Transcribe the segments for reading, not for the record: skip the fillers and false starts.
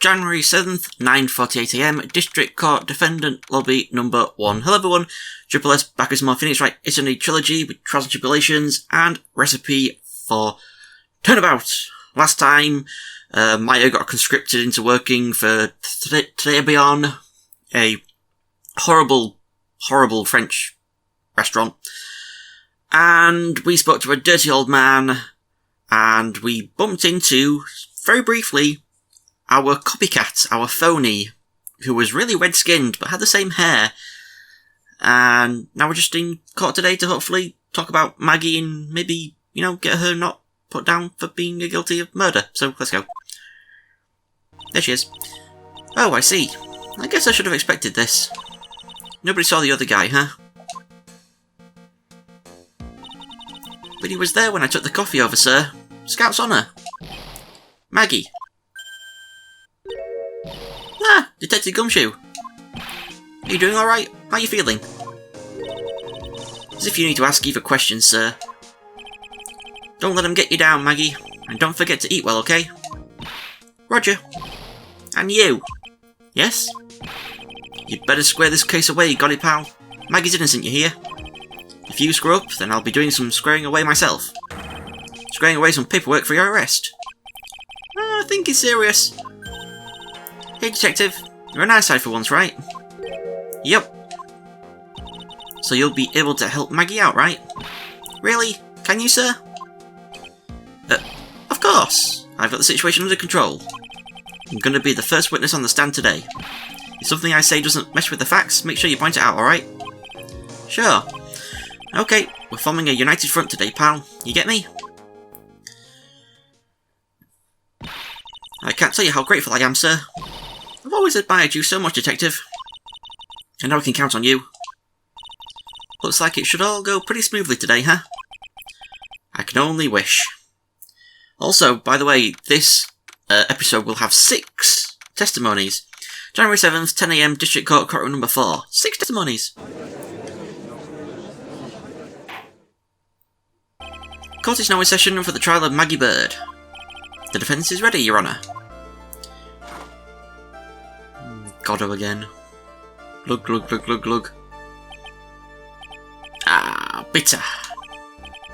January 7th, 9:48am, District Court Defendant Lobby number 1. Hello everyone, Triple S back with more Phoenix Wright. It's a new trilogy with trials and tribulations and recipe for turnabout. Last time, Maya got conscripted into working for XB1, a horrible French restaurant. And we spoke to a dirty old man, and we bumped into, very briefly, our copycat, our phony, who was really red-skinned but had the same hair. And now we're just in court today to hopefully talk about Maggie and maybe, get her not put down for being guilty of murder. So, let's go. There she is. Oh, I see. I guess I should have expected this. Nobody saw the other guy, huh? But he was there when I took the coffee over, sir. Scout's honour. Maggie. Ah, Detective Gumshoe. Are you doing alright? How are you feeling? As if you need to ask either questions, sir. Don't let him get you down, Maggie. And don't forget to eat well, okay? Roger. And you. Yes? You'd better square this case away, got it, pal? Maggie's innocent, you hear? If you screw up, then I'll be doing some squaring away myself. Squaring away some paperwork for your arrest. I think he's serious. Hey, Detective. You're a nice guy for once, right? Yep. So you'll be able to help Maggie out, right? Really? Can you, sir? Of course. I've got the situation under control. I'm going to be the first witness on the stand today. If something I say doesn't mesh with the facts, make sure you point it out, alright? Sure. Okay, we're forming a united front today, pal. You get me? I can't tell you how grateful I am, sir. I've always admired you so much, Detective. I know I can count on you. Looks like it should all go pretty smoothly today, huh? I can only wish. Also, by the way, this episode will have 6 testimonies. January 7th, 10am, District Court, courtroom number 4. 6 testimonies. Court is now in session for the trial of Maggie Bird. The defence is ready, Your Honour. Goddo again. Glug, glug, glug, glug, glug. Ah, bitter.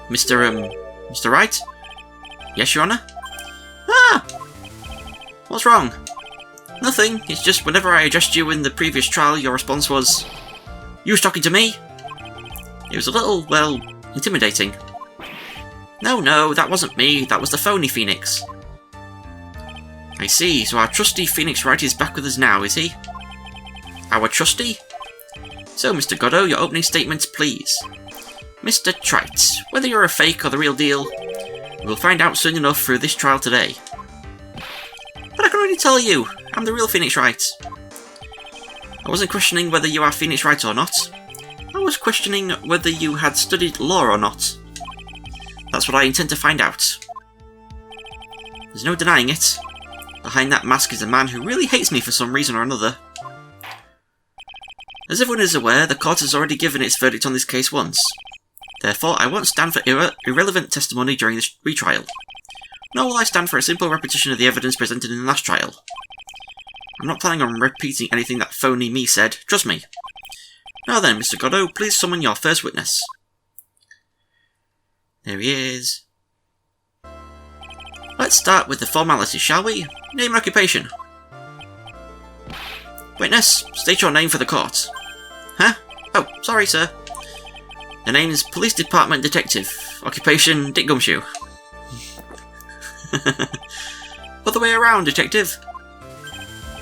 Mr. Wright? Yes, Your Honour? Ah! What's wrong? Nothing, it's just whenever I addressed you in the previous trial, your response was... You was talking to me? It was a little, well, intimidating. No, that wasn't me, that was the phony Phoenix. I see, so our trusty Phoenix Wright is back with us now, is he? Our trusty? So, Mr. Goddo, your opening statements, please. Mr. Trite, whether you're a fake or the real deal, we'll find out soon enough through this trial today. But I can already tell you, I'm the real Phoenix Wright. I wasn't questioning whether you are Phoenix Wright or not. I was questioning whether you had studied law or not. That's what I intend to find out. There's no denying it. Behind that mask is a man who really hates me for some reason or another. As everyone is aware, the court has already given its verdict on this case once. Therefore, I won't stand for irrelevant testimony during this retrial. Nor will I stand for a simple repetition of the evidence presented in the last trial. I'm not planning on repeating anything that phony me said, trust me. Now then, Mr. Goddo, please summon your first witness. There he is. Let's start with the formalities, shall we? Name and occupation. Witness, state your name for the court. Huh? Oh, sorry, sir. The name is Police Department Detective. Occupation, Dick Gumshoe. Other way around, Detective.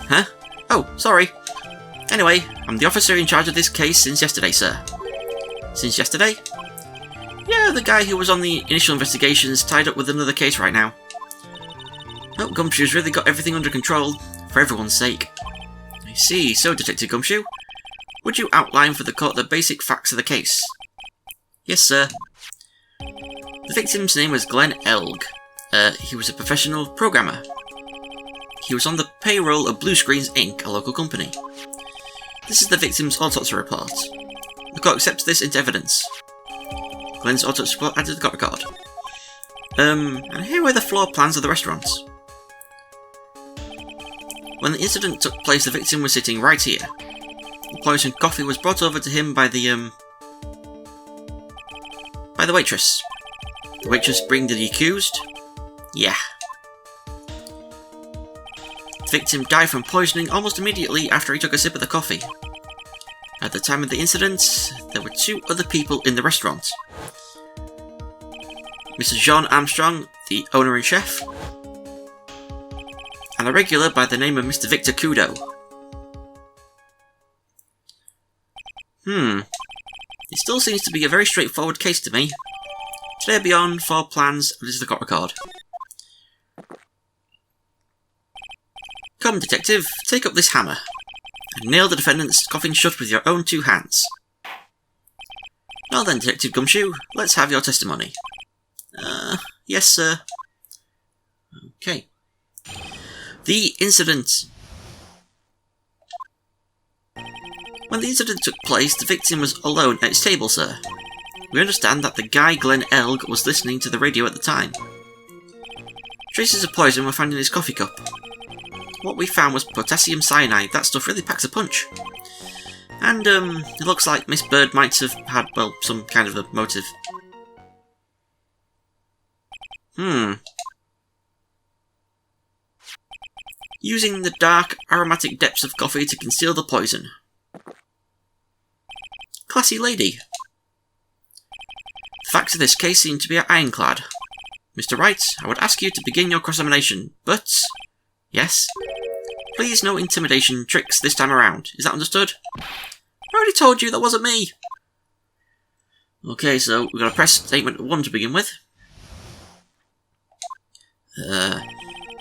Huh? Oh, sorry. Anyway, I'm the officer in charge of this case since yesterday, sir. Since yesterday? Yeah, the guy who was on the initial investigations tied up with another case right now. Oh, Gumshoe's really got everything under control, for everyone's sake. I see, so Detective Gumshoe, would you outline for the court the basic facts of the case? Yes, sir. The victim's name was Glenn Elg. He was a professional programmer. He was on the payroll of Blue Screens Inc., a local company. This is the victim's autopsy report. The court accepts this into evidence. Glenn's autopsy report added to the court record. And here are the floor plans of the restaurant. When the incident took place, the victim was sitting right here. The poisoned coffee was brought over to him by the waitress. The waitress bring the accused? Yeah. The victim died from poisoning almost immediately after he took a sip of the coffee. At the time of the incident, there were 2 other people in the restaurant. Mr. John Armstrong, the owner and chef, and a regular by the name of Mr. Victor Kudo. It still seems to be a very straightforward case to me. Today beyond 4 plans, and this is the court record. Come, detective, take up this hammer, and nail the defendant's coffin shut with your own 2 hands. Now then, Detective Gumshoe, let's have your testimony. Yes, sir. Okay. The incident. When the incident took place, the victim was alone at his table, sir. We understand that the guy Glenn Elg was listening to the radio at the time. Traces of poison were found in his coffee cup. What we found was potassium cyanide. That stuff really packs a punch. And, it looks like Miss Bird might have had, well, some kind of a motive. Using the dark, aromatic depths of coffee to conceal the poison. Classy lady. The facts of this case seem to be ironclad. Mr. Wright, I would ask you to begin your cross-examination, but... Yes? Please no intimidation tricks this time around. Is that understood? I already told you that wasn't me! Okay, so we've got to press statement 1 to begin with.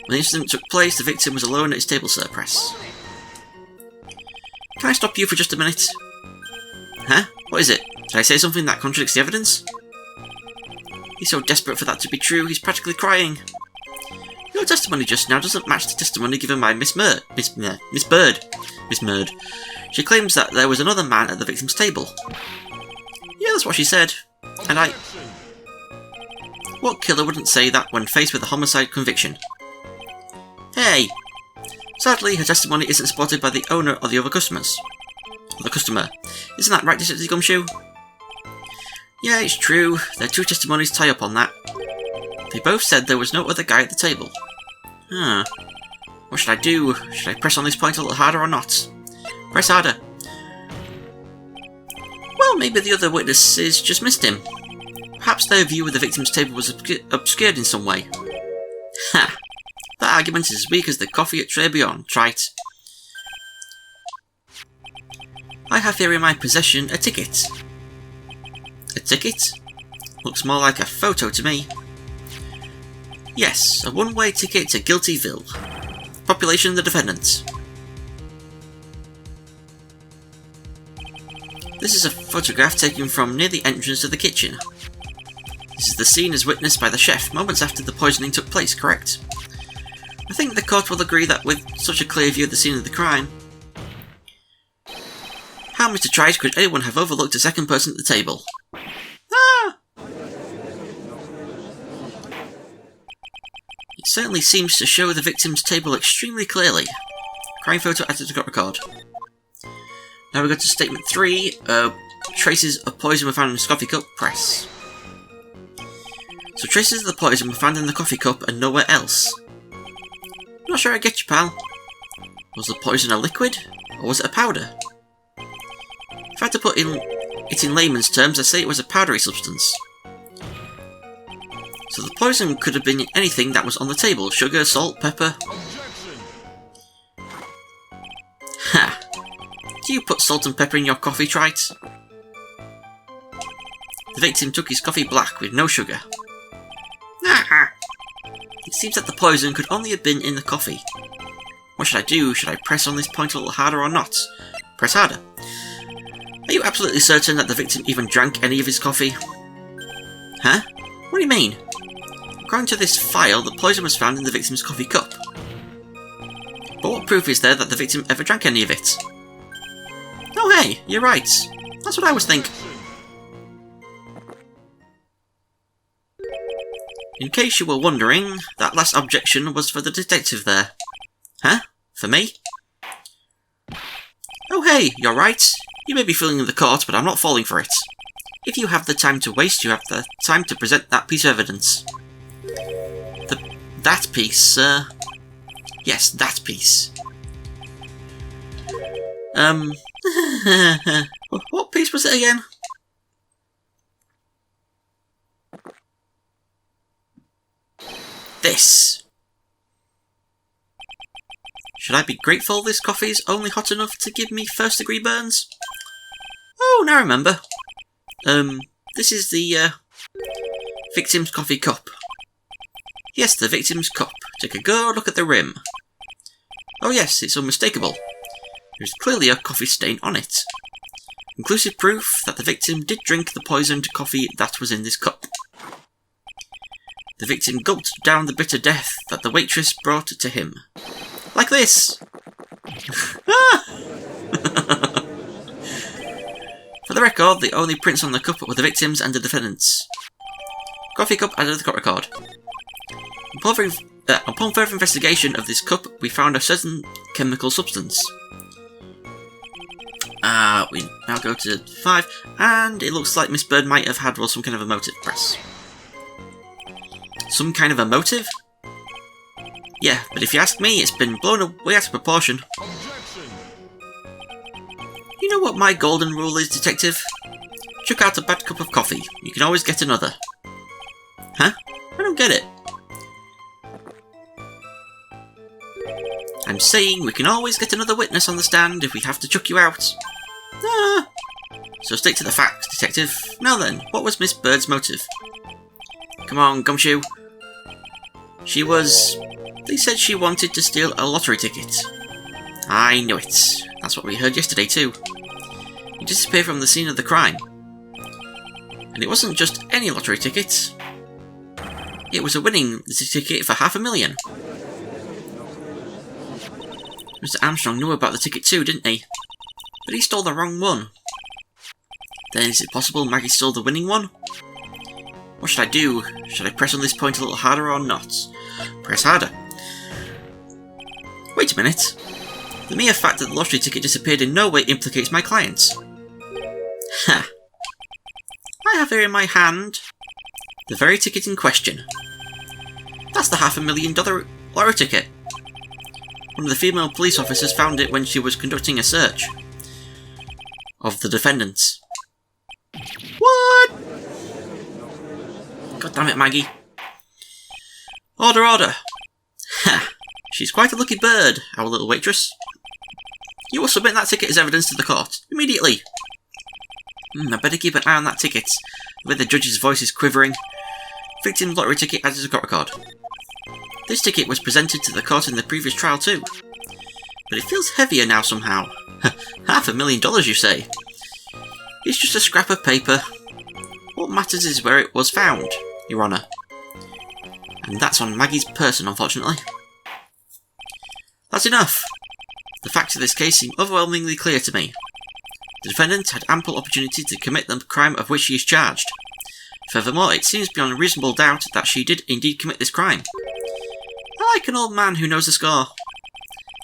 When the incident took place, the victim was alone at his table, sir. Press. Can I stop you for just a minute? Huh? What is it? Did I say something that contradicts the evidence? He's so desperate for that to be true, he's practically crying. Your testimony just now doesn't match the testimony given by Miss Bird. She claims that there was another man at the victim's table. Yeah, that's what she said. And what killer wouldn't say that when faced with a homicide conviction? Hey! Sadly, her testimony isn't supported by the owner or the other customers. Or the customer. Isn't that right, Detective Gumshoe? Yeah, it's true. Their 2 testimonies tie up on that. They both said there was no other guy at the table. What should I do? Should I press on this point a little harder or not? Press harder. Well, maybe the other witnesses just missed him. Perhaps their view of the victim's table was obscured in some way. Ha! That argument is as weak as the coffee at Trilogy. Try it. I have here in my possession a ticket. A ticket? Looks more like a photo to me. Yes, a one-way ticket to Guiltyville. Population the defendant. This is a photograph taken from near the entrance to the kitchen. This is the scene as witnessed by the chef moments after the poisoning took place, correct? I think the court will agree that with such a clear view of the scene of the crime... How, Mr. Trice, could anyone have overlooked a second person at the table? Ah! It certainly seems to show the victim's table extremely clearly. Crime photo added to court record. Now we go to statement 3. Traces of poison were found in his coffee cup. Press. So traces of the poison were found in the coffee cup and nowhere else. Not sure I get you, pal. Was the poison a liquid, or was it a powder? If I had to put it in layman's terms, I'd say it was a powdery substance. So the poison could have been anything that was on the table. Sugar, salt, pepper. Ha! Do you put salt and pepper in your coffee, Trite? The victim took his coffee black with no sugar. It seems that the poison could only have been in the coffee. What should I do? Should I press on this point a little harder or not? Press harder. Are you absolutely certain that the victim even drank any of his coffee? Huh? What do you mean? According to this file, the poison was found in the victim's coffee cup. But what proof is there that the victim ever drank any of it? Oh hey, you're right. That's what I was thinking. In case you were wondering, that last objection was for the detective there. Huh? For me? Oh hey, you're right. You may be filling the court, but I'm not falling for it. If you have the time to waste, you have the time to present that piece of evidence. That piece, sir? Yes, that piece. What piece was it again? This. Should I be grateful this coffee is only hot enough to give me first-degree burns? Oh, now I remember. This is the, victim's coffee cup. Yes, the victim's cup. Take a good look at the rim. Oh yes, it's unmistakable. There's clearly a coffee stain on it. Conclusive proof that the victim did drink the poisoned coffee that was in this cup. The victim gulped down the bitter death that the waitress brought to him. Like this! For the record, the only prints on the cup were the victims and the defendants. Coffee cup added to the court record. Upon further investigation of this cup, we found a certain chemical substance. We now go to 5, and it looks like Miss Bird might have had some kind of a motive. Press. Some kind of a motive? Yeah, but if you ask me, it's been blown way out of proportion. Objection. You know what my golden rule is, detective? Chuck out a bad cup of coffee. You can always get another. Huh? I don't get it. I'm saying we can always get another witness on the stand if we have to chuck you out. Ah. So stick to the facts, detective. Now then, what was Miss Bird's motive? Come on, Gumshoe. They said she wanted to steal a lottery ticket. I knew it. That's what we heard yesterday too. You disappeared from the scene of the crime. And it wasn't just any lottery ticket. It was a winning ticket for $500,000. Mr. Armstrong knew about the ticket too, didn't he? But he stole the wrong one. Then is it possible Maggie stole the winning one? What should I do? Should I press on this point a little harder or not? Press harder. Wait a minute. The mere fact that the lottery ticket disappeared in no way implicates my client. Ha! I have here in my hand the very ticket in question. That's the $500,000 lottery ticket. One of the female police officers found it when she was conducting a search of the defendants. What? God damn it, Maggie. Order, order. Ha! She's quite a lucky bird, our little waitress. You will submit that ticket as evidence to the court. Immediately. I better keep an eye on that ticket. The way the judge's voice is quivering. Victim's lottery ticket added to the court record. This ticket was presented to the court in the previous trial too. But it feels heavier now somehow. $500,000, you say? It's just a scrap of paper. What matters is where it was found, Your Honour. And that's on Maggie's person, unfortunately. That's enough. The facts of this case seem overwhelmingly clear to me. The defendant had ample opportunity to commit the crime of which she is charged. Furthermore, it seems beyond reasonable doubt that she did indeed commit this crime. I like an old man who knows the score.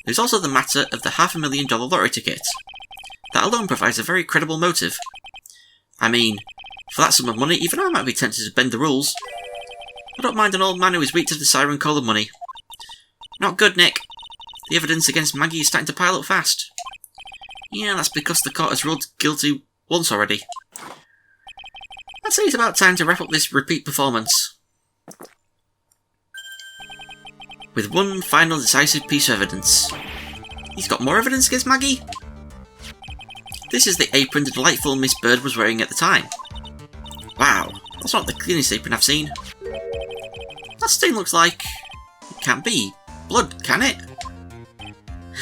There's also the matter of the $500,000 lottery ticket. That alone provides a very credible motive. I mean, for that sum of money, even I might be tempted to bend the rules. I don't mind an old man who is weak to the siren call of money. Not good, Nick. The evidence against Maggie is starting to pile up fast. Yeah, that's because the court has ruled guilty once already. I'd say it's about time to wrap up this repeat performance. With one final decisive piece of evidence. He's got more evidence against Maggie? This is the apron the delightful Miss Bird was wearing at the time. Wow, that's not the cleanest apron I've seen. That stain looks like... it can't be blood, can it?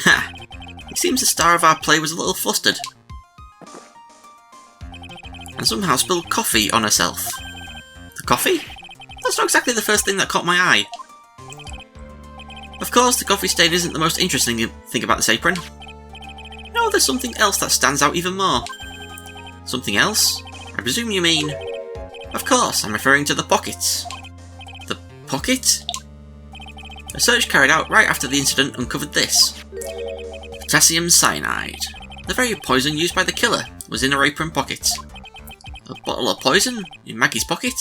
Ha! It seems the star of our play was a little flustered. And somehow spilled coffee on herself. The coffee? That's not exactly the first thing that caught my eye. Of course, the coffee stain isn't the most interesting thing about this apron. No, there's something else that stands out even more. Something else? I presume you mean... Of course, I'm referring to the pockets. The pocket? A search carried out right after the incident uncovered this. Potassium cyanide. The very poison used by the killer was in her apron pocket. A bottle of poison in Maggie's pocket?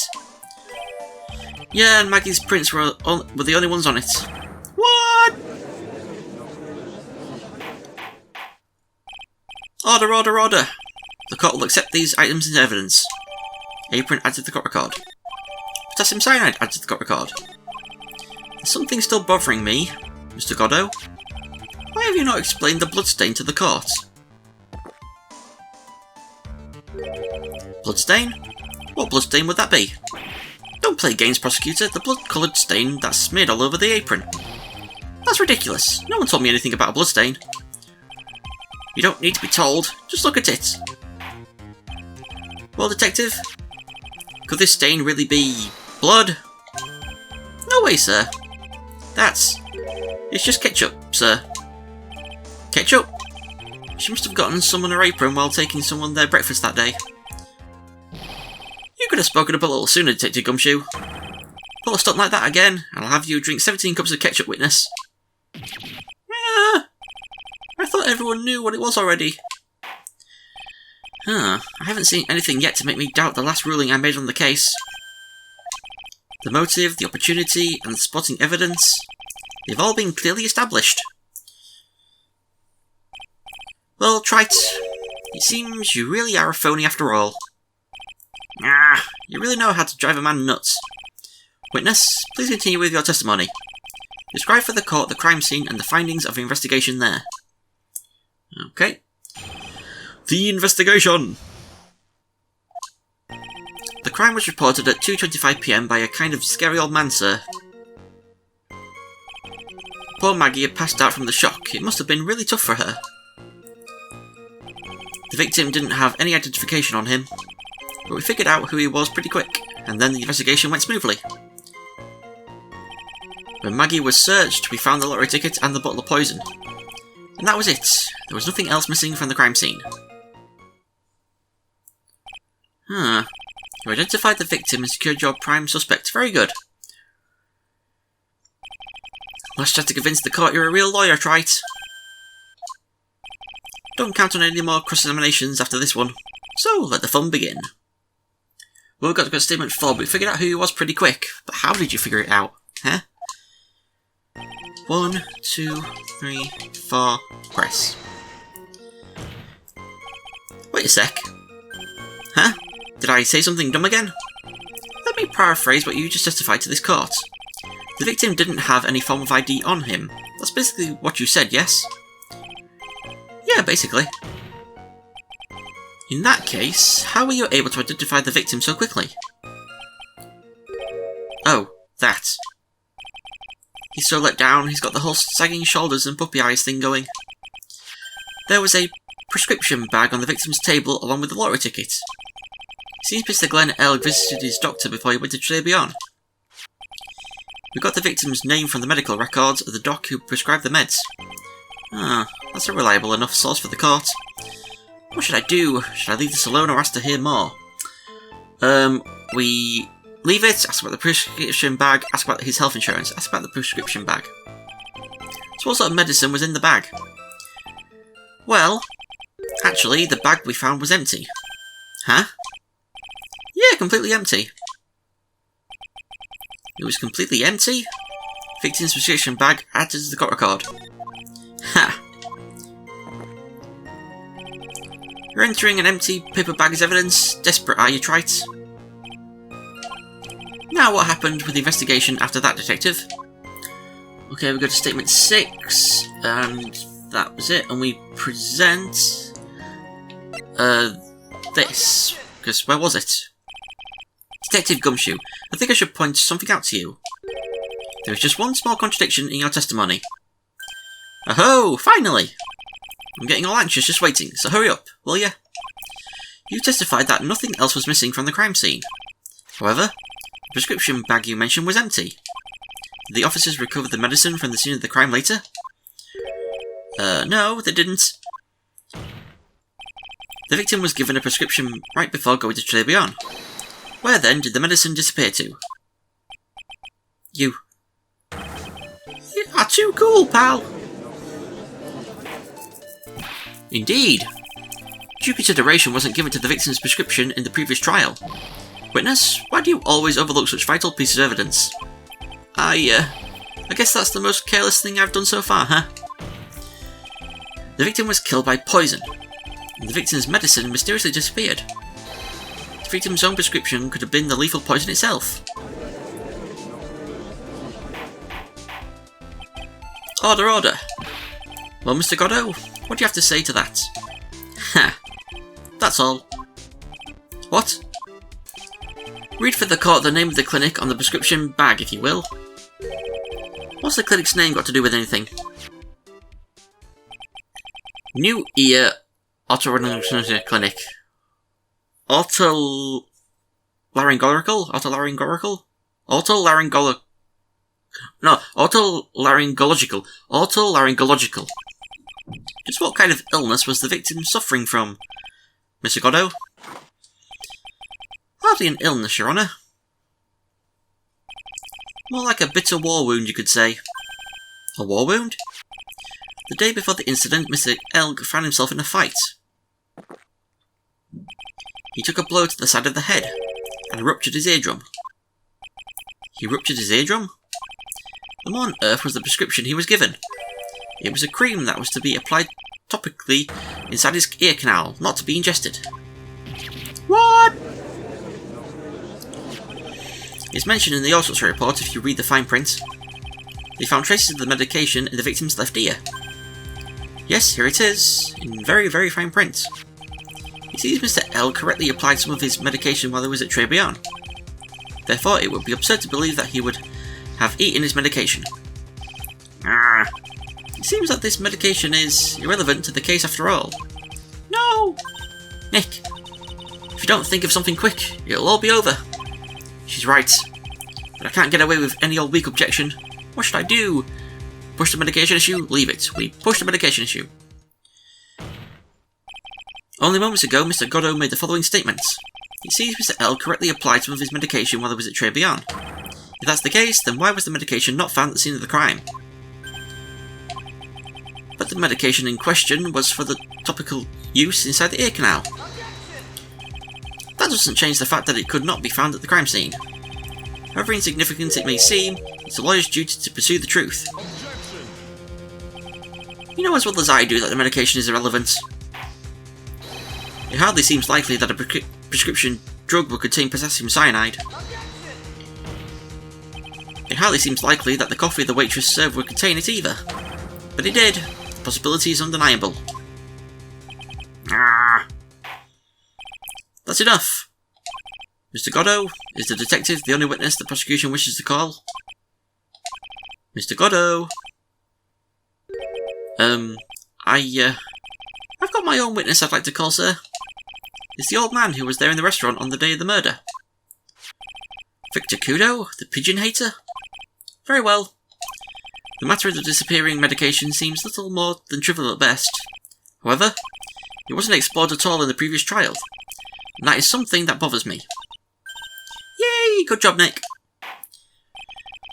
Yeah, and Maggie's prints were the only ones on it. What? Order, order, order. The court will accept these items as evidence. Apron added to the court record. Potassium cyanide added to the court record. There's something still bothering me, Mr. Godot. Why have you not explained the bloodstain to the court? Bloodstain? What bloodstain would that be? Don't play games, prosecutor. The blood-coloured stain that's smeared all over the apron. That's ridiculous. No one told me anything about a bloodstain. You don't need to be told. Just look at it. Well, detective, could this stain really be blood? No way, sir. It's just ketchup, sir. Ketchup? She must have gotten some on her apron while taking someone their breakfast that day. You could have spoken up a little sooner, Detective Gumshoe. Pull a stunt like that again, and I'll have you drink 17 cups of ketchup, witness. I thought everyone knew what it was already. I haven't seen anything yet to make me doubt the last ruling I made on the case. The motive, the opportunity, and the spotting evidence, they've all been clearly established. Well, Trite, it seems you really are a phony after all. You really know how to drive a man nuts. Witness, please continue with your testimony. Describe for the court the crime scene and the findings of the investigation there. Okay. The investigation! The crime was reported at 2:25 PM by a kind of scary old man, sir. Poor Maggie had passed out from the shock. It must have been really tough for her. The victim didn't have any identification on him, but we figured out who he was pretty quick, and then the investigation went smoothly. When Maggie was searched, we found the lottery ticket and the bottle of poison. And that was it. There was nothing else missing from the crime scene. You identified the victim and secured your prime suspect. Very good. Let's try to convince the court you're a real lawyer, Trite. Don't count on any more cross-examinations after this one. So, let the fun begin. Well, we've got to go to statement 4, but we figured out who he was pretty quick. But how did you figure it out? Huh? 1, 2, 3, 4, press. Wait a sec. Huh? Did I say something dumb again? Let me paraphrase what you just testified to this court. The victim didn't have any form of ID on him. That's basically what you said, yes? Yeah, basically. In that case, how were you able to identify the victim so quickly? Oh, that. He's so let down, he's got the whole sagging shoulders and puppy eyes thing going. There was a prescription bag on the victim's table along with the lottery ticket. It seems Mr. Glenn L. visited his doctor before he went to Trilogy. We got the victim's name from the medical records of the doc who prescribed the meds. That's a reliable enough source for the court. What should I do? Should I leave this alone or ask to hear more? We leave it, ask about the prescription bag, ask about his health insurance, ask about the prescription bag. So what sort of medicine was in the bag? Well, actually, the bag we found was empty. Huh? Yeah, completely empty. It was completely empty? Victim's prescription bag added to the court record. Ha! You're entering an empty paper bag as evidence. Desperate, are you, Trite? Now, what happened with the investigation after that, detective? Okay, we go to statement 6, and that was it, and we present this, because where was it? Detective Gumshoe, I think I should point something out to you. There is just one small contradiction in your testimony. Oh, finally! I'm getting all anxious just waiting, so hurry up, will ya? You testified that nothing else was missing from the crime scene. However, the prescription bag you mentioned was empty. Did the officers recover the medicine from the scene of the crime later? No, they didn't. The victim was given a prescription right before going to Trilogy. Where then did the medicine disappear to? You are too cool, pal! Indeed. Due consideration wasn't given to the victim's prescription in the previous trial. Witness, why do you always overlook such vital pieces of evidence? I guess that's the most careless thing I've done so far, huh? The victim was killed by poison, and the victim's medicine mysteriously disappeared. The victim's own prescription could have been the lethal poison itself. Order, order. Well, Mr. Godot, what do you have to say to that? Ha! That's all. What? Read for the court the name of the clinic on the prescription bag, if you will. What's the clinic's name got to do with anything? New Ear Otolaryngological Clinic. Otolaryngological. Just what kind of illness was the victim suffering from, Mr. Godot? Hardly an illness, Your Honour. More like a bitter war wound, you could say. A war wound? The day before the incident, Mr. Elg found himself in a fight. He took a blow to the side of the head, and ruptured his eardrum. He ruptured his eardrum? Then what on earth was the prescription he was given? It was a cream that was to be applied topically inside his ear canal, not to be ingested. What? It's mentioned in the autopsy report if you read the fine print. They found traces of the medication in the victim's left ear. Yes, here it is, in very, very fine print. It seems Mr. L correctly applied some of his medication while he was at Trilogy. Therefore, it would be absurd to believe that he would have eaten his medication. It seems that this medication is irrelevant to the case after all. No! Nick, if you don't think of something quick, it'll all be over. She's right. But I can't get away with any old weak objection. What should I do? Push the medication issue? Leave it. We push the medication issue. Only moments ago, Mr. Godot made the following statements. It seems Mr. L correctly applied some of his medication while he was at Trilogy. If that's the case, then why was the medication not found at the scene of the crime? But the medication in question was for the topical use inside the ear canal. That doesn't change the fact that it could not be found at the crime scene. However insignificant it may seem, it's a lawyer's duty to pursue the truth. You know as well as I do that the medication is irrelevant. It hardly seems likely that a prescription drug would contain potassium cyanide. It hardly seems likely that the coffee the waitress served would contain it either. But it did. The possibility is undeniable. That's enough. Mr. Godot, is the detective the only witness the prosecution wishes to call? Mr. Godot? I've got my own witness I'd like to call, sir. It's the old man who was there in the restaurant on the day of the murder. Victor Kudo, the pigeon hater? Very well. The matter of the disappearing medication seems little more than trivial at best. However, it wasn't explored at all in the previous trial, and that is something that bothers me. Yay! Good job, Nick.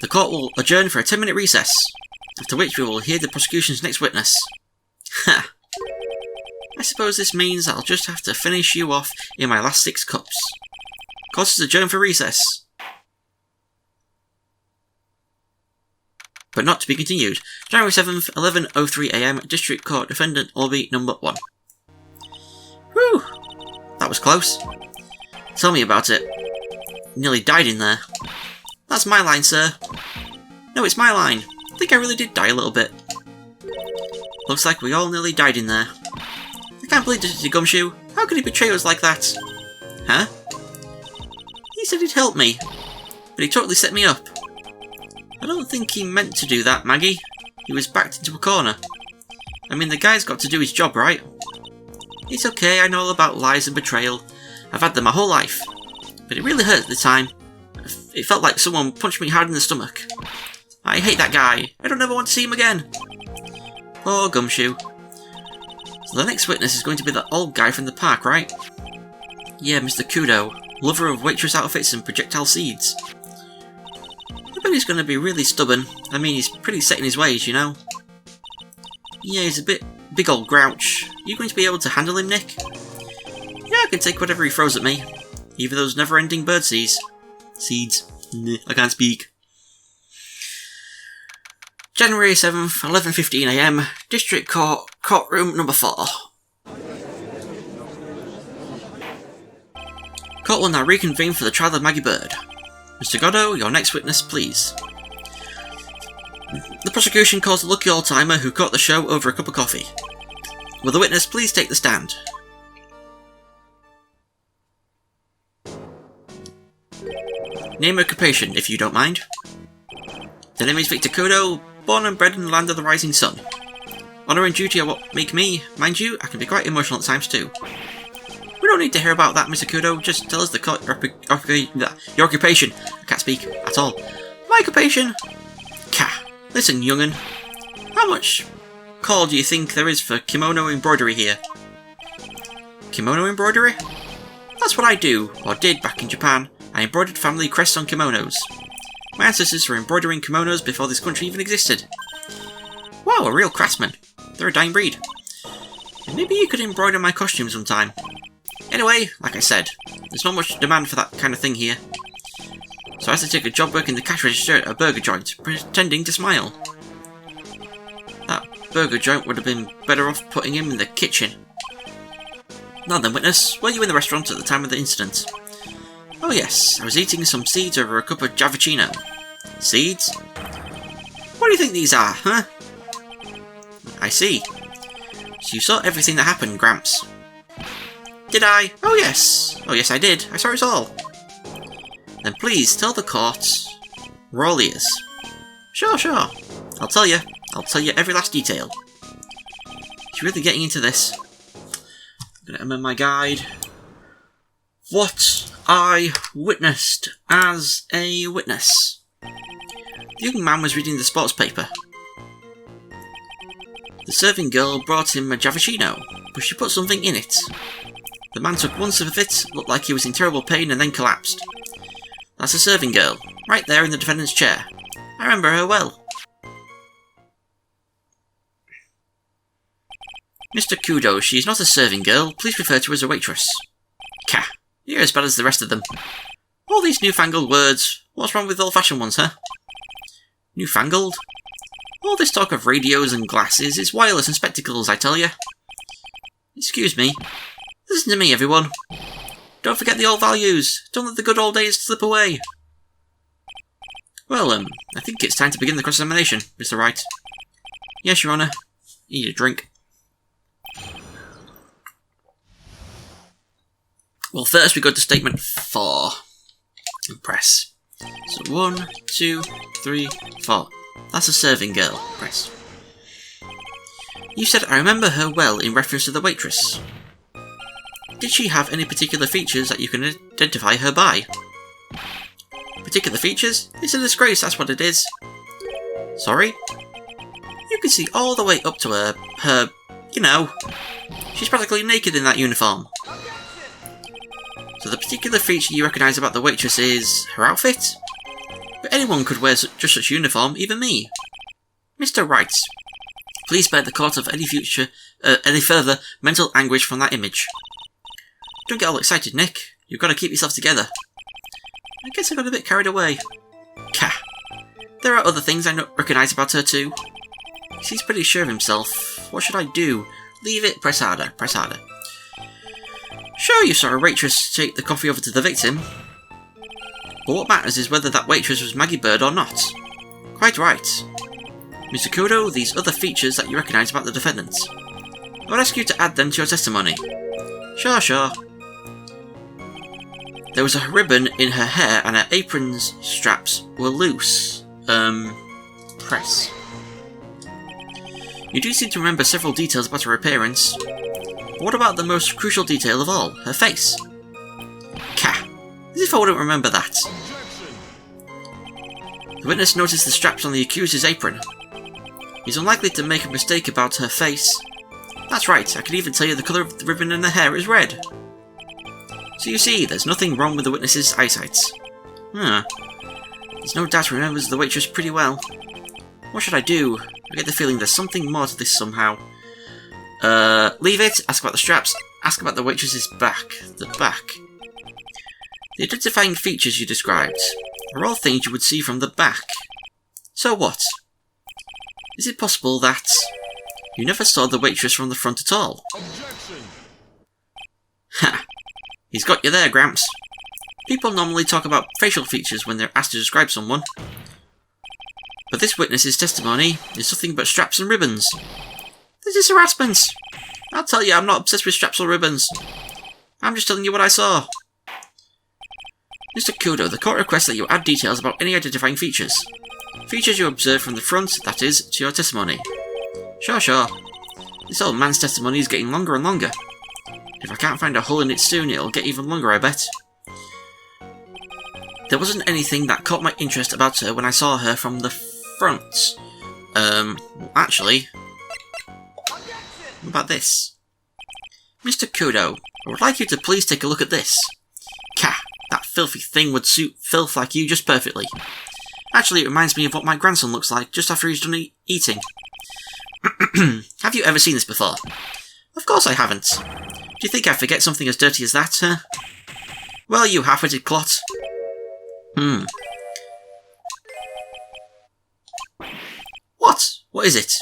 The court will adjourn for a 10-minute recess, after which we will hear the prosecution's next witness. Ha! I suppose this means I'll just have to finish you off in my last 6 cups. Court is adjourned for recess. But not to be continued. January 7th, 11:03 AM, District Court, Defendant Orby, number 1. Whew! That was close. Tell me about it. Nearly died in there. That's my line, sir. No, it's my line. I think I really did die a little bit. Looks like we all nearly died in there. I can't believe Detective Gumshoe. How could he betray us like that? Huh? He said he'd help me, but he totally set me up. I don't think he meant to do that, Maggie. He was backed into a corner. I mean, the guy's got to do his job, right? It's okay, I know all about lies and betrayal. I've had them my whole life. But it really hurt at the time. It felt like someone punched me hard in the stomach. I hate that guy. I don't ever want to see him again. Poor Gumshoe. So the next witness is going to be that old guy from the park, right? Yeah, Mr. Kudo, lover of waitress outfits and projectile seeds. I bet he's going to be really stubborn. I mean, he's pretty set in his ways, you know? Yeah, he's a big old grouch. you going to be able to handle him, Nick? Yeah, I can take whatever he throws at me. Even those never-ending bird seeds. I can't speak. January 7th, 11:15 AM, District Court, Courtroom number 4. Court will now reconvene for the trial of Maggie Bird. Mr. Goddo, your next witness, please. The prosecution calls the lucky old-timer who caught the show over a cup of coffee. Will the witness please take the stand? Name and occupation, if you don't mind. The name is Victor Kudo, born and bred in the land of the rising sun. Honour and duty are what make me. Mind you, I can be quite emotional at times too. We don't need to hear about that, Mr. Kudo. Just tell us your occupation. I can't speak at all. My occupation? Listen, young'un. How much call do you think there is for kimono embroidery here? Kimono embroidery? That's what I do, or did back in Japan. I embroidered family crests on kimonos. My ancestors were embroidering kimonos before this country even existed. Wow, a real craftsman. They're a dying breed. Maybe you could embroider my costume sometime. Anyway, like I said, there's not much demand for that kind of thing here. So I had to take a job working the cash register at a burger joint, pretending to smile. That burger joint would have been better off putting him in the kitchen. Now then, witness, were you in the restaurant at the time of the incident? Oh yes, I was eating some seeds over a cup of Javicino. Seeds? What do you think these are, huh? I see. So you saw everything that happened, Gramps. Did I? Oh yes. Oh yes, I did. I saw it all. Then please tell the court. We're all ears. Sure. I'll tell you. I'll tell you every last detail. She's really getting into this. I'm going to amend my guide. What I witnessed as a witness. The young man was reading the sports paper. The serving girl brought him a Javicino, but she put something in it. The man took one sip of it, looked like he was in terrible pain, and then collapsed. That's a serving girl, right there in the defendant's chair. I remember her well. Mr. Kudo, she is not a serving girl. Please refer to her as a waitress. You're as bad as the rest of them. All these newfangled words. What's wrong with old-fashioned ones, huh? Newfangled? All this talk of radios and glasses is wireless and spectacles, I tell you. Excuse me. Listen to me, everyone. Don't forget the old values. Don't let the good old days slip away. Well, I think it's time to begin the cross-examination, Mr. Wright. Yes, Your Honour. Need a drink. Well, first we go to statement 4. And press. So 1, 2, 3, 4. That's a serving girl. Press. You said I remember her well in reference to the waitress. Did she have any particular features that you can identify her by? Particular features? It's a disgrace, that's what it is. Sorry? You can see all the way up to her, you know. She's practically naked in that uniform. So the particular feature you recognise about the waitress is her outfit? But anyone could wear just such uniform, even me. Mr. Wright, please spare the court of any further mental anguish from that image. Don't get all excited, Nick. You've got to keep yourself together. I guess I got a bit carried away. There are other things I recognise about her too. He's pretty sure of himself. What should I do? Leave it, press harder, press harder. Sure, you saw a waitress take the coffee over to the victim. But what matters is whether that waitress was Maggie Bird or not. Quite right. Mr. Kudo, these other features that you recognise about the defendant. I would ask you to add them to your testimony. Sure. There was a ribbon in her hair and her apron's straps were loose. Press. You do seem to remember several details about her appearance. But what about the most crucial detail of all, her face? As if I wouldn't remember that. The witness noticed the straps on the accuser's apron. He's unlikely to make a mistake about her face. That's right, I can even tell you the colour of the ribbon in her hair is red. So you see, there's nothing wrong with the witness's eyesight. There's no doubt he remembers the waitress pretty well. What should I do? I get the feeling there's something more to this somehow. Leave it, ask about the straps, ask about the waitress's back. The back. The identifying features you described are all things you would see from the back. So what? Is it possible that you never saw the waitress from the front at all? Objection. Ha! He's got you there, Gramps. People normally talk about facial features when they're asked to describe someone. But this witness's testimony is nothing but straps and ribbons. This is harassment. I'll tell you, I'm not obsessed with straps or ribbons. I'm just telling you what I saw. Mr. Kudo, the court requests that you add details about any identifying features. Features you observed from the front, that is, to your testimony. Sure. This old man's testimony is getting longer and longer. If I can't find a hole in it soon, it'll get even longer, I bet. There wasn't anything that caught my interest about her when I saw her from the front. Actually... What about this? Mr. Kudo, I would like you to please take a look at this. Ka! That filthy thing would suit filth like you just perfectly. Actually, it reminds me of what my grandson looks like just after he's done eating. Have you ever seen this before? Of course I haven't. Do you think I forget something as dirty as that, huh? Well, you half-witted clot. What? What is it?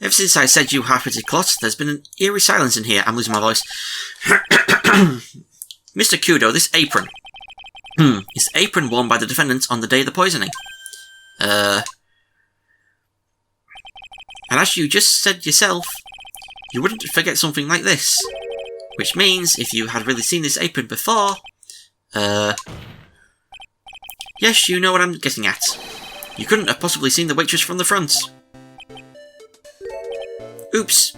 Ever since I said you half-witted clot, there's been an eerie silence in here. I'm losing my voice. Mr. Kudo, this apron. Is the apron worn by the defendant on the day of the poisoning? And as you just said yourself, you wouldn't forget something like this. Which means, if you had really seen this apron before... Yes, you know what I'm getting at. You couldn't have possibly seen the waitress from the front. Oops.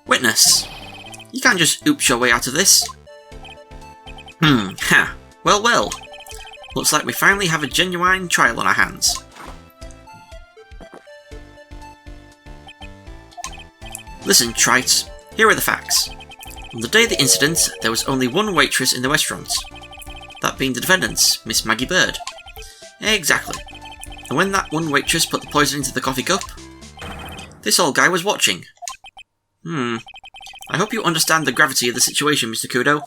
Witness. You can't just oops your way out of this. Ha. Well. Looks like we finally have a genuine trial on our hands. Listen, Trite. Here are the facts. On the day of the incident, there was only one waitress in the restaurant. That being the defendant, Miss Maggie Bird. Exactly. And when that one waitress put the poison into the coffee cup, this old guy was watching. I hope you understand the gravity of the situation, Mr. Kudo.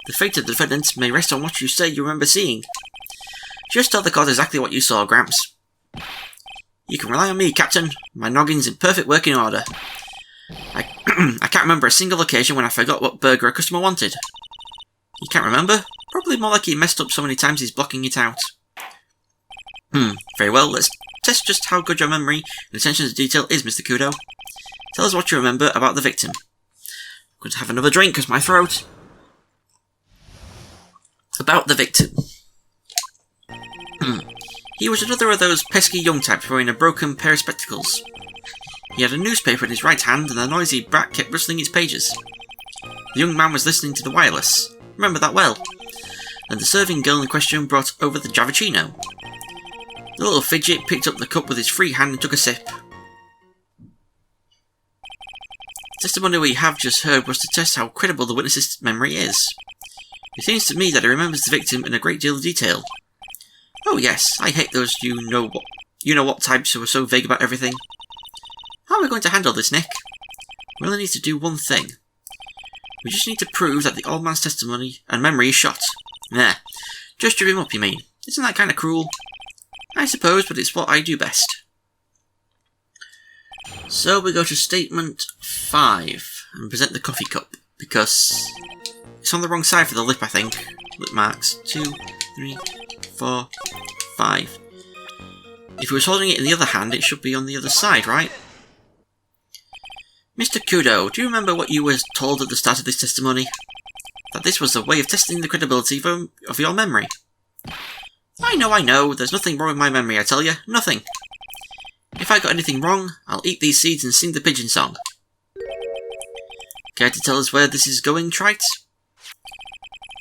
The fate of the defendant may rest on what you say you remember seeing. Just tell the court exactly what you saw, Gramps. You can rely on me, Captain. My noggin's in perfect working order. I can't remember a single occasion when I forgot what burger a customer wanted. You can't remember? Probably more like he messed up so many times he's blocking it out. Very well, let's test just how good your memory and attention to detail is, Mr. Kudo. Tell us what you remember about the victim. I'm going to have another drink because my throat... About the victim. He was another of those pesky young types wearing a broken pair of spectacles. He had a newspaper in his right hand and the noisy brat kept rustling its pages. The young man was listening to the wireless. Remember that well. And the serving girl in question brought over the Javicino. The little fidget picked up the cup with his free hand and took a sip. The testimony we have just heard was to test how credible the witness's memory is. It seems to me that he remembers the victim in a great deal of detail. Oh yes, I hate those you-know-what types who are so vague about everything. How are we going to handle this, Nick? We only need to do one thing. We just need to prove that the old man's testimony and memory is shot. Nah, just cheer him up, you mean? Isn't that kind of cruel? I suppose, but it's what I do best. So we go to statement 5 and present the coffee cup, because it's on the wrong side for the lip, I think. Lip marks. 2, 3, 4, 5. If he was holding it in the other hand, it should be on the other side, right? Mr. Kudo, do you remember what you were told at the start of this testimony? That this was a way of testing the credibility of your memory. I know. There's nothing wrong with my memory, I tell you. Nothing. If I got anything wrong, I'll eat these seeds and sing the pigeon song. Care to tell us where this is going, Trite?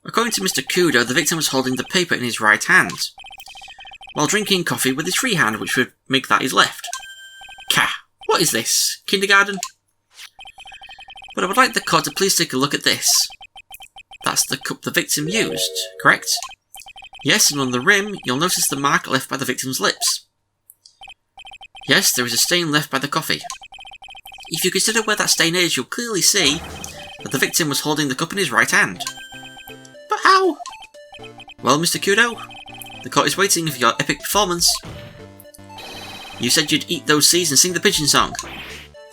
According to Mr. Kudo, the victim was holding the paper in his right hand, while drinking coffee with his free hand, which would make that his left. Ka! What is this? Kindergarten? But I would like the court to please take a look at this. That's the cup the victim used, correct? Yes, and on the rim, you'll notice the mark left by the victim's lips. Yes, there is a stain left by the coffee. If you consider where that stain is, you'll clearly see that the victim was holding the cup in his right hand. But how? Well, Mr. Kudo, the court is waiting for your epic performance. You said you'd eat those seeds and sing the pigeon song.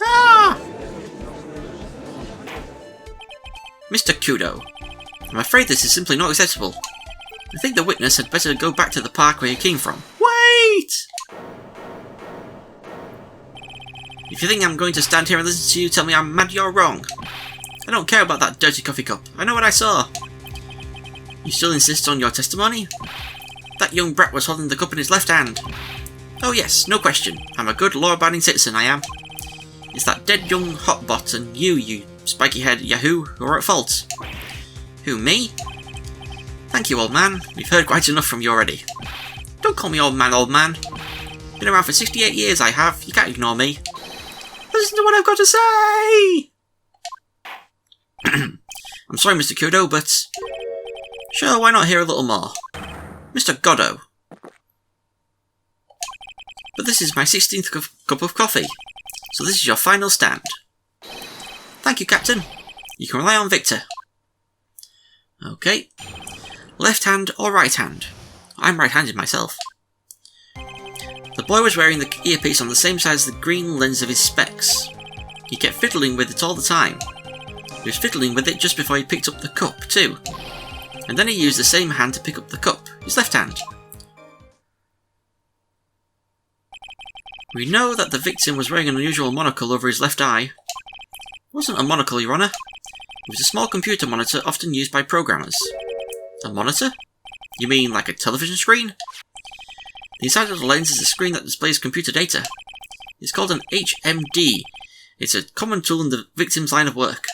Ah! Mr. Kudo, I'm afraid this is simply not acceptable. I think the witness had better go back to the park where he came from. Wait! If you think I'm going to stand here and listen to you tell me I'm mad, you're wrong. I don't care about that dirty coffee cup. I know what I saw. You still insist on your testimony? That young brat was holding the cup in his left hand. Oh yes, no question. I'm a good law-abiding citizen, I am. It's that dead young hotbot and you spiky-head yahoo, who are at fault. Who, me? Thank you, old man. We've heard quite enough from you already. Don't call me old man, old man. Been around for 68 years, I have. You can't ignore me. Listen to what I've got to say! I'm sorry, Mr. Kudo, but... Sure, why not hear a little more? Mr. Goddo. But this is my 16th cup of coffee, so this is your final stand. Thank you, Captain. You can rely on Victor. Okay. Left hand or right hand? I'm right-handed myself. The boy was wearing the earpiece on the same side as the green lens of his specs. He kept fiddling with it all the time. He was fiddling with it just before he picked up the cup, too. And then he used the same hand to pick up the cup, his left hand. We know that the victim was wearing an unusual monocle over his left eye. It wasn't a monocle, Your Honour. It was a small computer monitor often used by programmers. A monitor? You mean like a television screen? The inside of the lens is a screen that displays computer data. It's called an HMD. It's a common tool in the victim's line of work.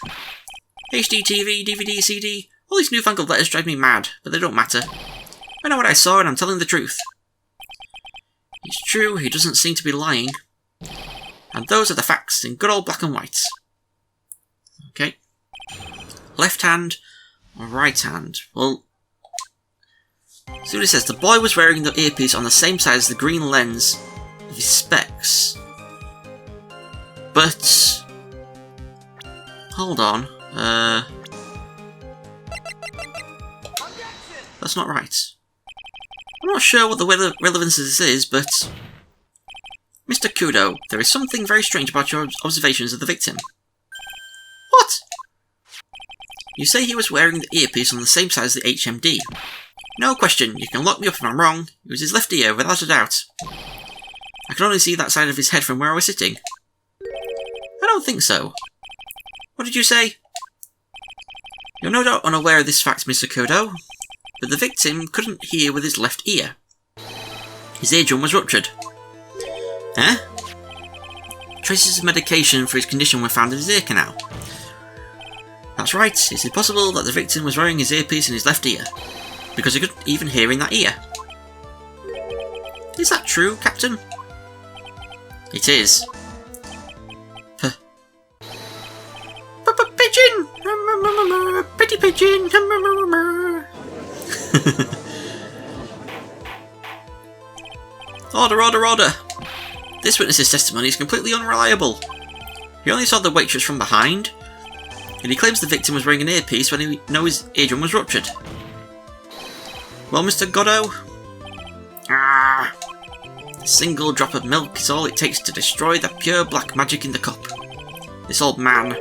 HD, TV, DVD, CD, all these newfangled letters drive me mad, but they don't matter. I know what I saw and I'm telling the truth. It's true, he doesn't seem to be lying. And those are the facts in good old black and white. Okay. Left hand or right hand? Well, see what it says. The boy was wearing the earpiece on the same side as the green lens of his specs. But... hold on. That's not right. I'm not sure what the relevance of this is, but... Mr. Kudo, there is something very strange about your observations of the victim. What? You say he was wearing the earpiece on the same side as the HMD. No question, you can lock me up if I'm wrong. It was his left ear, without a doubt. I can only see that side of his head from where I was sitting. I don't think so. What did you say? You're no doubt unaware of this fact, Mr. Kudo, but the victim couldn't hear with his left ear. His eardrum was ruptured. Eh? Traces of medication for his condition were found in his ear canal. That's right, it's impossible that the victim was wearing his earpiece in his left ear, because he couldn't even hear in that ear. Is that true, Captain? It is. Pigeon! Pretty pigeon! Order, order, order! This witness's testimony is completely unreliable. He only saw the waitress from behind, and he claims the victim was wearing an earpiece when he knew his eardrum was ruptured. Well, Mr. Goddo? A single drop of milk is all it takes to destroy the pure black magic in the cup. This old man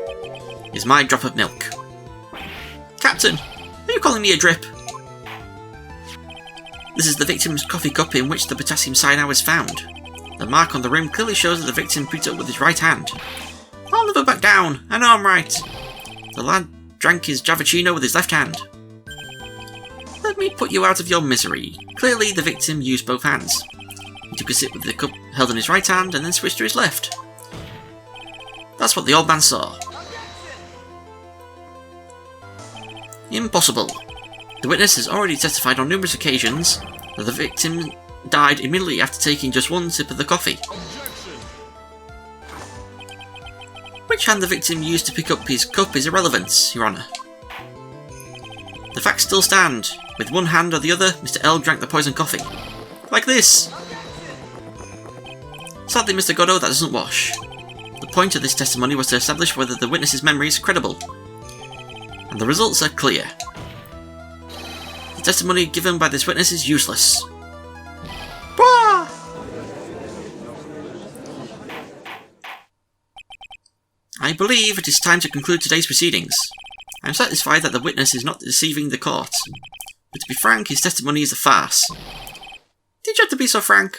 is my drop of milk. Captain, are you calling me a drip? This is the victim's coffee cup in which the potassium cyanide was found. The mark on the rim clearly shows that the victim picked it up with his right hand. I'll never back down, I know I'm right. The lad drank his Javachino with his left hand. Let me put you out of your misery. Clearly the victim used both hands. He took a sip with the cup held in his right hand and then switched to his left. That's what the old man saw. Impossible. The witness has already testified on numerous occasions that the victim died immediately after taking just one sip of the coffee. Which hand the victim used to pick up his cup is irrelevant, Your Honour. The facts still stand. With one hand or the other, Mr. L drank the poisoned coffee. Like this! Sadly, Mr. Godot, that doesn't wash. The point of this testimony was to establish whether the witness's memory is credible. And the results are clear. The testimony given by this witness is useless. Bwah! I believe it is time to conclude today's proceedings. I am satisfied that the witness is not deceiving the court. But to be frank, his testimony is a farce. Did you have to be so frank?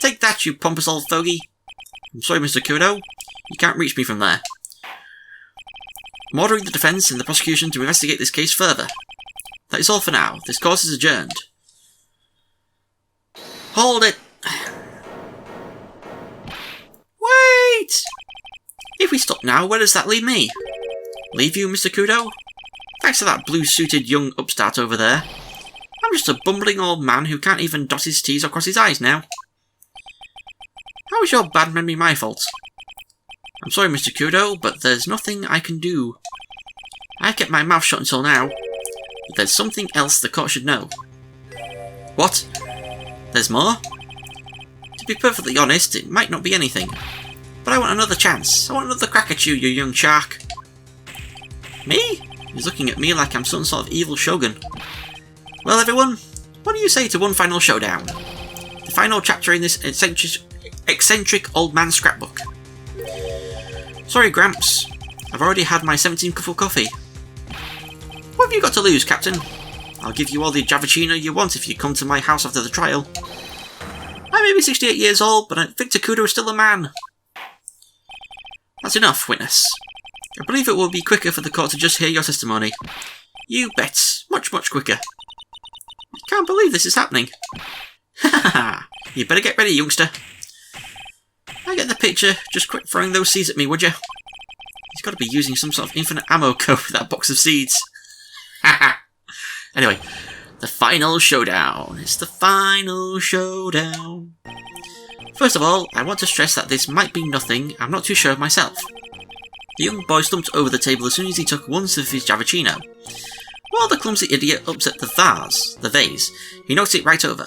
Take that, you pompous old fogey. I'm sorry, Mr. Kudo. You can't reach me from there. I'm ordering the defence and the prosecution to investigate this case further. That is all for now. This court is adjourned. Hold it! Wait! If we stop now, where does that leave me? Leave you, Mr. Kudo? Thanks to that blue-suited young upstart over there. I'm just a bumbling old man who can't even dot his T's or cross his I's now. How is your bad memory my fault? I'm sorry, Mr. Kudo, but there's nothing I can do. I kept my mouth shut until now, but there's something else the court should know. What? There's more? To be perfectly honest, it might not be anything. But I want another chance. I want another crack at you, you young shark. Me? He's looking at me like I'm some sort of evil shogun. Well, everyone, what do you say to one final showdown? The final chapter in this eccentric old man's scrapbook. Sorry, Gramps. I've already had my 17th cup of coffee. What have you got to lose, Captain? I'll give you all the Javicino you want if you come to my house after the trial. I may be 68 years old, but Victor Kudo is still a man. That's enough, witness. I believe it will be quicker for the court to just hear your testimony. You bet. Much, much quicker. I can't believe this is happening. Ha ha ha! You better get ready, youngster. I get the picture. Just quit throwing those seeds at me, would you? He's got to be using some sort of infinite ammo code for that box of seeds. Ha ha! Anyway, the final showdown. It's the final showdown. First of all, I want to stress that this might be nothing. I'm not too sure of myself. The young boy slumped over the table as soon as he took one sip of his Javicino. While the clumsy idiot upset the vase, he knocked it right over.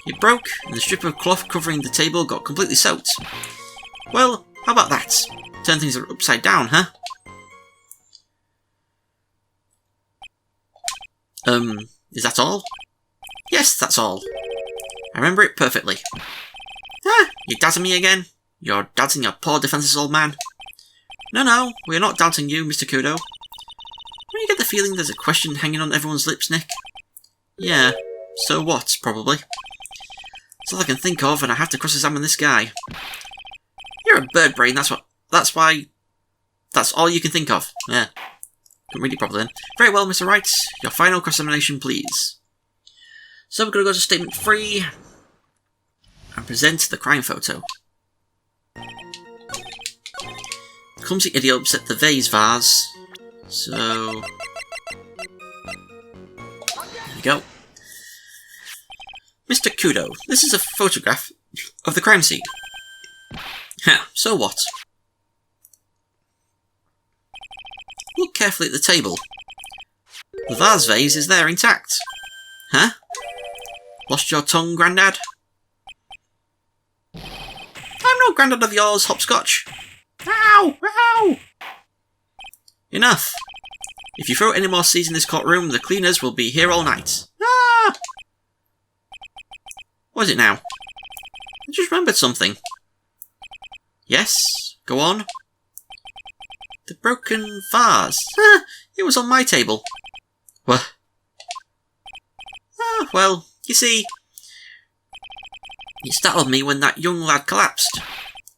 It broke, and the strip of cloth covering the table got completely soaked. Well, how about that? Turn things upside down, huh? Is that all? Yes, that's all. I remember it perfectly. Ah, you're doubting me again? You're doubting your poor defenceless old man? No, we're not doubting you, Mr. Kudo. Don't you get the feeling there's a question hanging on everyone's lips, Nick? Yeah, so what, probably. That's all I can think of, and I have to cross-examine this guy. You're a bird brain, that's all you can think of. Yeah, couldn't read it properly then. Very well, Mr. Wright, your final cross-examination, please. So we're going to go to statement 3, and present the crime photo. The clumsy idiot upset the vase. So there we go. Mr. Kudo, this is a photograph of the crime scene. Ha, so what? Look carefully at the table. The vase is there intact. Huh? Lost your tongue, Grandad? I'm no Grandad of yours, Hopscotch. Ow! Ow! Enough. If you throw any more seeds in this courtroom, the cleaners will be here all night. Ah! What is it now? I just remembered something. Yes, go on. The broken vase. Ah, it was on my table. What? Ah, well, you see, it startled me when that young lad collapsed.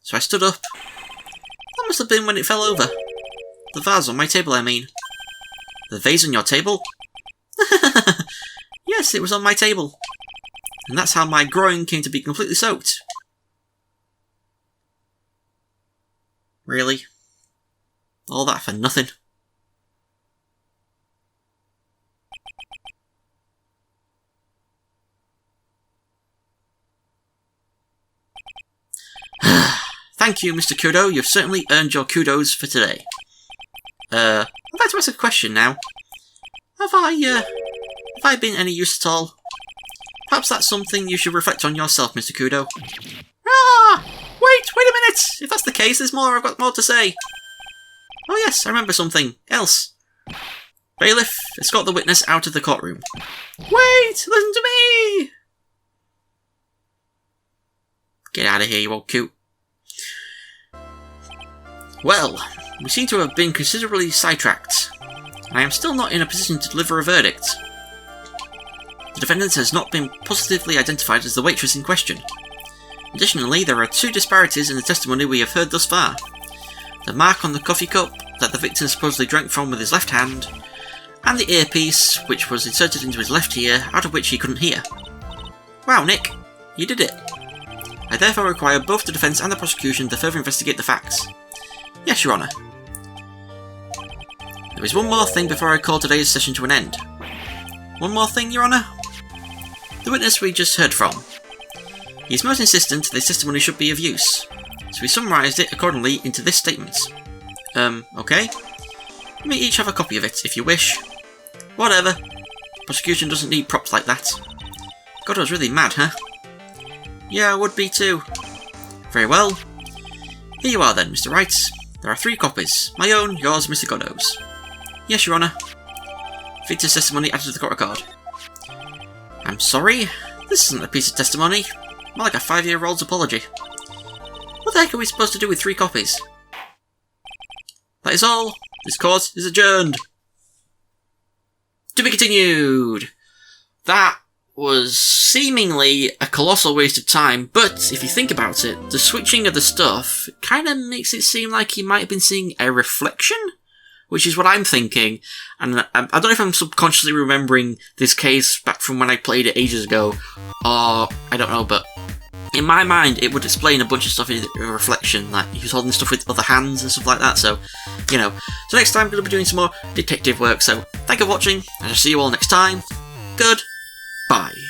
So I stood up. That must have been when it fell over. The vase on my table, I mean. The vase on your table? Yes, it was on my table. And that's how my groin came to be completely soaked. Really? All that for nothing? Thank you, Mr. Kudo. You've certainly earned your kudos for today. I'd like to ask a question now. Have I been any use at all? Perhaps that's something you should reflect on yourself, Mr. Kudo. Ah! Wait a minute! If that's the case, there's more. I've got more to say. Oh yes, I remember something else. Bailiff, escort the witness out of the courtroom. Wait! Listen to me! Get out of here, you old coot. Well, we seem to have been considerably sidetracked. I am still not in a position to deliver a verdict. The defendant has not been positively identified as the waitress in question. Additionally, there are 2 disparities in the testimony we have heard thus far. The mark on the coffee cup that the victim supposedly drank from with his left hand, and the earpiece which was inserted into his left ear, out of which he couldn't hear. Wow, Nick, you did it. I therefore require both the defence and the prosecution to further investigate the facts. Yes, Your Honour. There is one more thing before I call today's session to an end. One more thing, Your Honour? The witness we just heard from. He is most insistent that his testimony should be of use, so we summarised it accordingly into this statement. Okay? You may each have a copy of it, if you wish. Whatever. Prosecution doesn't need props like that. God, I was really mad, huh? Yeah, I would be too. Very well. Here you are then, Mr. Wright. There are 3 copies. My own, yours, and Mr. Godot's. Yes, Your Honour. Victor's testimony added to the court record. I'm sorry? This isn't a piece of testimony. More like a 5-year-old's apology. What the heck are we supposed to do with 3 copies? That is all. This court is adjourned. To be continued. That was seemingly a colossal waste of time, but if you think about it, the switching of the stuff kind of makes it seem like he might have been seeing a reflection? Which is what I'm thinking, and I don't know if I'm subconsciously remembering this case back from when I played it ages ago, or I don't know, but in my mind it would explain a bunch of stuff in reflection, like he was holding stuff with other hands and stuff like that, so, you know. So next time I'm going to be doing some more detective work, so thank you for watching, and I'll see you all next time. Goodbye.